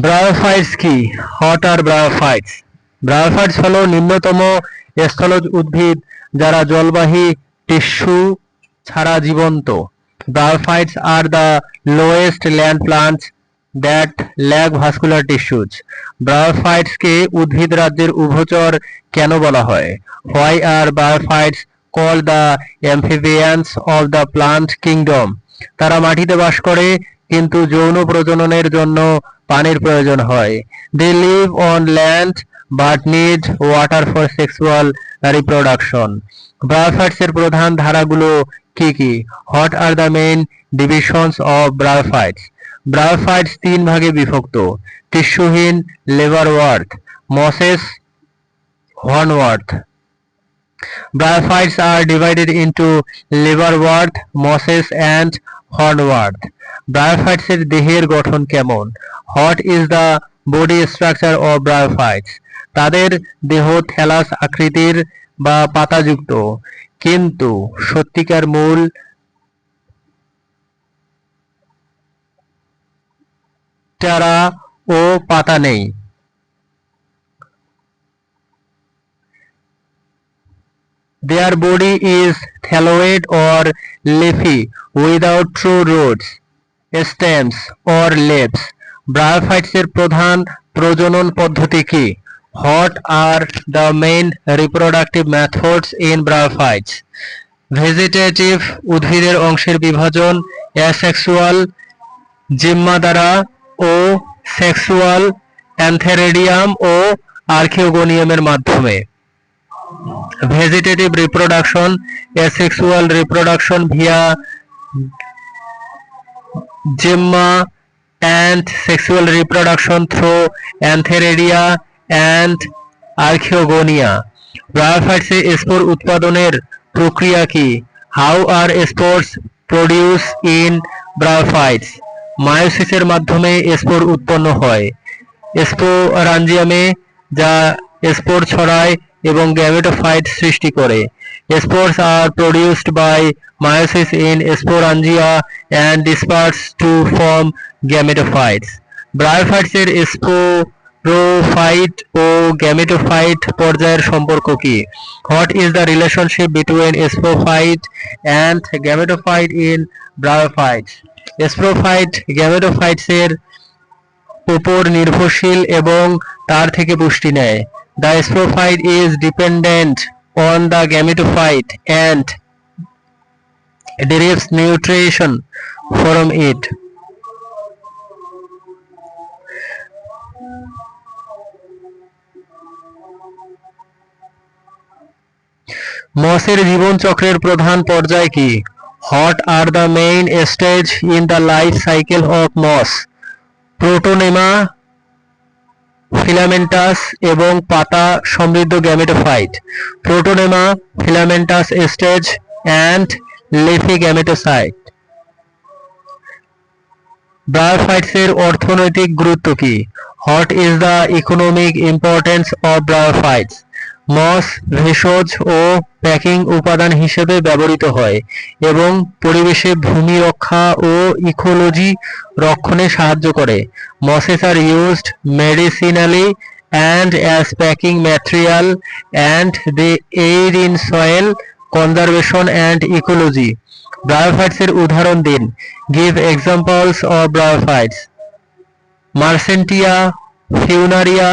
Bryophytes কি? What R bryophytes? Bryophytes হলো নিম্নতম স্থলজ উদ্ভিদ যারা জলবাহী টিস্যু ছাড়া জীবন্ত। Bryophytes are the lowest land plants that lack vascular tissues. ব্রায়োফাইটসকে উদ্ভিদ রাজ্যের উভচর কেন বলা হয়? Why are bryophytes called the amphibians of the plant kingdom? তারা মাটিতে বাস করে কিন্তু যৌন প্রজননের জন্য পানির প্রয়োজন হয়। They live on land but need water for sexual reproduction. Bryophytes এর প্রধান ধারাগুলো কি কি? What are the main divisions of bryophytes? Bryophytes তিন ভাগে বিভক্ত: টিস্যুহীন, liverwort, mosses, hornwort. Bryophytes are divided into liverwort, mosses and hornwort. Bryophytes এর দেহের গঠন কেমন? What is the body structure of bryophytes? তাদের দেহ থ্যালাস আকৃতির বা পাতাযুক্ত, কিন্তু সত্যিকার মূল চারা ও পাতা নেই। Their body is thalloid or leafy without true roots, stems or leaves. Bryophytes এর প্রধান প্রজনন পদ্ধতি কি? What are the main reproductive methods in bryophytes? Vegetative উদ্ভিদের অংশের বিভাজন অ্যাসেক্সুয়াল জিম্মা দ্বারা ও সেক্সুয়াল অ্যান্থেরেডিয়াম ও আর্কিওগোনিয়ামের মাধ্যমে। Vegetative reproduction asexual reproduction via gemma and sexual reproduction through antheredia and archeogonia. Bryophytes এ স্পোর উৎপাদনের প্রক্রিয়া কি? How are spores produce in bryophytes? মায়োসিসের মাধ্যমে স্পোর উৎপন্ন হয় স্পোরাঞ্জিয়ামে, যা স্পোর ছড়ায় এবং গ্যামেটোফাইট সৃষ্টি করে। Spores are produced by meiosis in sporangia and disperse to form gametophytes. Bryophytes এর স্পোরোফাইট ও গ্যামেটোফাইট পর্যায়ের সম্পর্ক কি? What is the relationship between sporophyte and gametophyte in bryophytes? Sporophyte gametophytes এর উপর নির্ভরশীল এবং তার থেকে পুষ্টি নেয়। The sporophyte is dependent on the gametophyte and derives nutrition from it. মসের জীবনচক্রের প্রধান পর্যায় কি? What are the main stage in the life cycle of moss? Protonema, filamentous এবং পাতা সমৃদ্ধ gametophyte. Protonema, filamentous stage and leafy gametocyte. Bryophytes এর অর্থনৈতিক গুরুত্ব কি? What is the economic importance of bryophytes? Moss ভেষজ ও প্যাকিং উপাদান হিসেবে ব্যবহৃত হয় এবং পরিবেশে ভূমি রক্ষা ও ইকোলজি রক্ষণে সাহায্য করে। Mosses are used medicinally and as packing material and they aid in soil conservation and ecology. Bryophytes এর উদাহরণ দিন। Give examples of bryophytes. Marchantia, Funaria,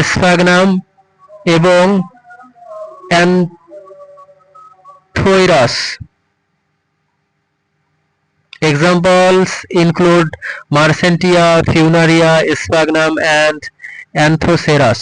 Sphagnum এবং Anthoceros. Examples include Marsantia, Funaria, Sphagnum and Anthoceras.